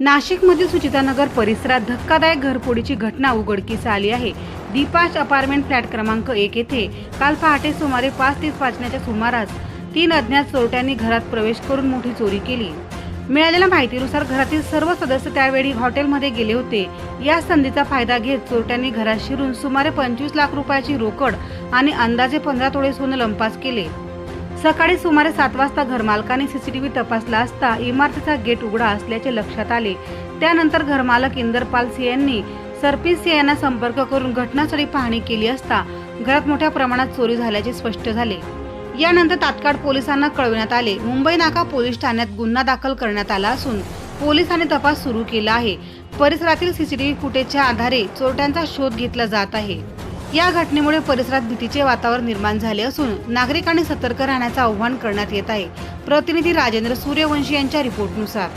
नाशिकमधील सुचितानगर परिसरात धक्कादायक घरफोडीची घटना उघडकीस आली आहे। दीपाश अपार्टमेंट फ्लॅट क्रमांक 1 येथे काल पहाटे सुमारे 5:30 वाजण्याच्या सुमारास 3 अज्ञात चोरट्यांनी घरात प्रवेश करून मोठी चोरी केली। मिळालेल्या माहितीनुसार घरातील सर्व सदस्य त्यावेळी हॉटेलमध्ये गेले होते। या संधीचा फायदा घेत चोरट्यांनी घरात शिरून सुमारे 25 लाख रुपयाची रोकड आणि अंदाजे 15 तोळे सोनं लंपास केले। सकाळी सुमारे 7 वाजता घरमालकाने सीसीटीव्ही तपासला असता इमारतीचा गेट उघडा असल्याचे लक्षात आले। त्यानंतर घरमालक इंदरपाल सिंह यांनी सरपंच सिंह यांना संपर्क करून घटनास्थळी पाहणी केली असता घरात मोठ्या प्रमाणात चोरी झाल्याचे स्पष्ट झाले। यानंतर तात्काळ पोलिसांना कळविण्यात आले। मुंबई नाका पोलीस ठाण्यात गुन्हा दाखल करण्यात आला असून पोलिसांनी तपास सुरू केला आहे। परिसरातील सीसीटीव्ही फुटेजच्या आधारे चोरट्यांचा शोध घेतला जात आहे। या घटनेमुळे परिसरात भीतीचे वातावरण निर्माण झाले असून नागरिकांनी सतर्क राहण्याचे आवाहन करण्यात येत आहे। प्रतिनिधी राजेंद्र सूर्यवंशी यांच्या रिपोर्टनुसार।